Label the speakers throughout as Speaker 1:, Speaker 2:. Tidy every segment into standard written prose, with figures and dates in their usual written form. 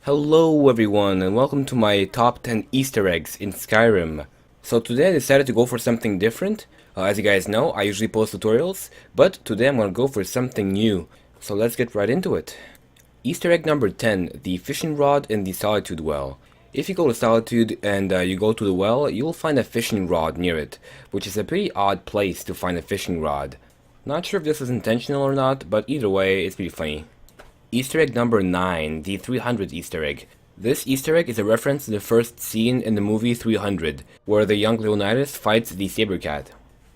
Speaker 1: Hello everyone and welcome to my top 10 Easter eggs in Skyrim. So today I decided to go for something different. As you guys know, I usually post tutorials, but today I'm gonna go for something new. So let's get right into it. Easter egg number 10, the fishing rod in the Solitude well. If you go to Solitude and you go to the well, you'll find a fishing rod near it, which is a pretty odd place to find a fishing rod. Not sure if this was intentional or not, but either way, it's pretty funny. Easter egg number 9, the 300 Easter egg. This Easter egg is a reference to the first scene in the movie 300, where the young Leonidas fights the saber cat.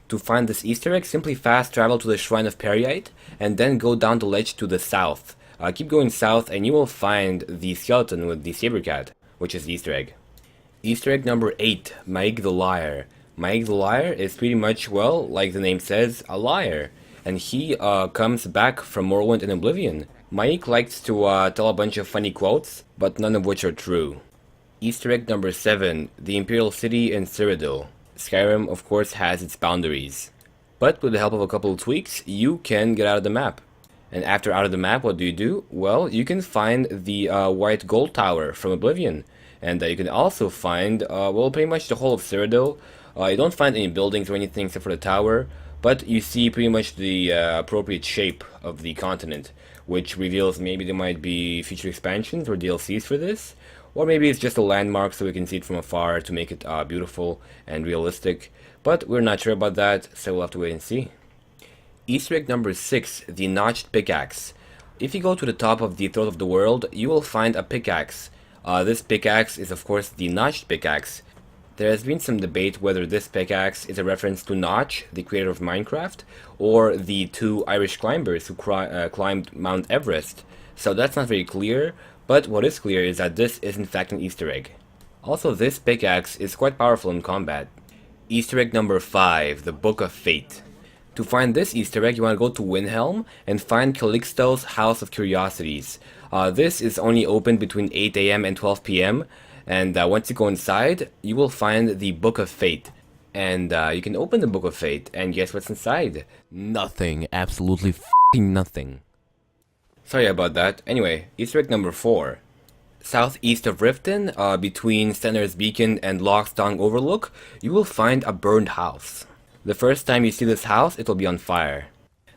Speaker 1: To find this Easter egg, simply fast travel to the Shrine of Periite, and then go down the ledge to the south. Keep going south and you will find the skeleton with the saber cat, which is the Easter egg. Easter egg number 8, Maig the Liar. Maig the Liar is pretty much, well, like the name says, a liar. And he comes back from Morrowind and Oblivion. Maig likes to tell a bunch of funny quotes, but none of which are true. Easter egg number 7, the Imperial City in Cyrodiil. Skyrim, of course, has its boundaries. But with the help of a couple of tweaks, you can get out of the map. And after out of the map, what do? Well, you can find the White Gold Tower from Oblivion. And you can also find, well, pretty much the whole of Cyrodiil. You don't find any buildings or anything except for the tower, but you see pretty much the appropriate shape of the continent, which reveals maybe there might be future expansions or DLCs for this, or maybe it's just a landmark so we can see it from afar to make it beautiful and realistic, but we're not sure about that, so we'll have to wait and see. Easter egg number 6, the Notched Pickaxe. If you go to the top of the Throat of the World, you will find a pickaxe. This pickaxe is of course the Notched Pickaxe. There has been some debate whether this pickaxe is a reference to Notch, the creator of Minecraft, or the two Irish climbers who climbed Mount Everest. So that's not very clear, but what is clear is that this is in fact an Easter egg. Also, this pickaxe is quite powerful in combat. Easter egg number 5, the Book of Fate. To find this Easter egg, you want to go to Windhelm and find Calixto's House of Curiosities. This is only open between 8 AM and 12 PM. And once you go inside, you will find the Book of Fate. And you can open the Book of Fate, and guess what's inside? Nothing. Absolutely f***ing nothing. Sorry about that. Anyway, Easter egg number 4. Southeast of Riften, between Stenar's Beacon and Lockstone Overlook, you will find a burned house. The first time you see this house, it will be on fire.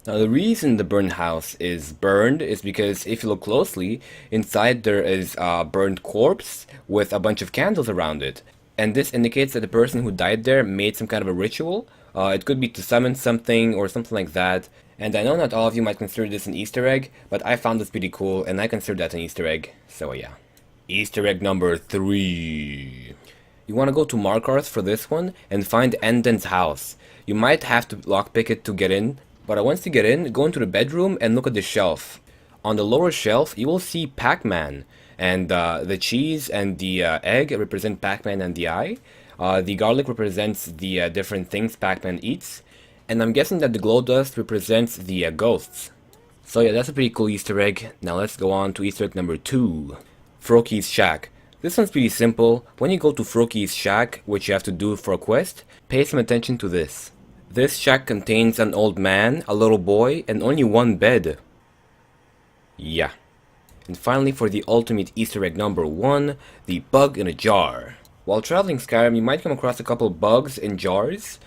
Speaker 1: Now the reason the burned house is burned is because if you look closely, inside there is a burned corpse with a bunch of candles around it. And this indicates that the person who died there made some kind of a ritual. It could be to summon something or something like that. And I know not all of you might consider this an Easter egg, but I found this pretty cool and I consider that an Easter egg. So yeah. Easter egg number 3. You want to go to Markarth for this one and find Enden's house. You might have to lockpick it to get in. But once you get in, go into the bedroom and look at the shelf. On the lower shelf, you will see Pac-Man. And the cheese and the egg represent Pac-Man and the eye. The garlic represents the different things Pac-Man eats. And I'm guessing that the glow dust represents the ghosts. So yeah, that's a pretty cool Easter egg. Now let's go on to Easter egg number 2. Froki's Shack. This one's pretty simple. When you go to Froki's Shack, which you have to do for a quest, pay some attention to this. This shack contains an old man, a little boy, and only one bed. Yeah. And finally, for the ultimate Easter egg number 1, the bug in a jar. While traveling Skyrim, you might come across a couple bugs in jars.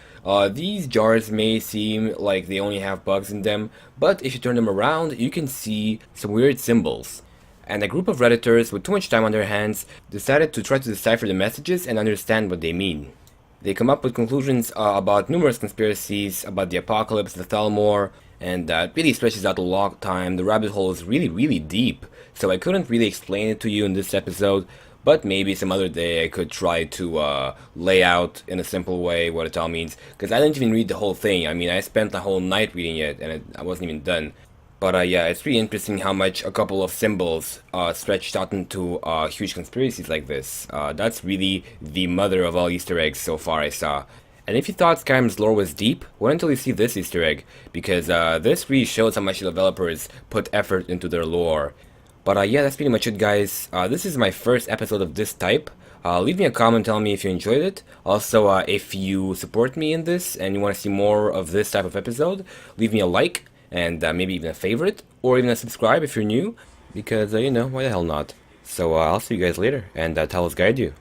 Speaker 1: These jars may seem like they only have bugs in them, but if you turn them around, you can see some weird symbols. And a group of Redditors with too much time on their hands decided to try to decipher the messages and understand what they mean. They come up with conclusions about numerous conspiracies, about the apocalypse, the Thalmor, and it really stretches out a long time. The rabbit hole is really deep, so I couldn't really explain it to you in this episode, but maybe some other day I could try to lay out in a simple way what it all means, because I didn't even read the whole thing. I mean, I spent the whole night reading it, and I wasn't even done. But yeah, it's really interesting how much a couple of symbols stretched out into huge conspiracies like this. That's really the mother of all Easter eggs so far I saw. And if you thought Skyrim's lore was deep, wait until you see this Easter egg, because this really shows how much the developers put effort into their lore. But yeah, that's pretty much it, guys. This is my first episode of this type. Leave me a comment telling me if you enjoyed it. Also, if you support me in this and you want to see more of this type of episode, leave me a like. And maybe even a favorite, or even a subscribe if you're new, because, you know, why the hell not? So I'll see you guys later, and Talos guide you.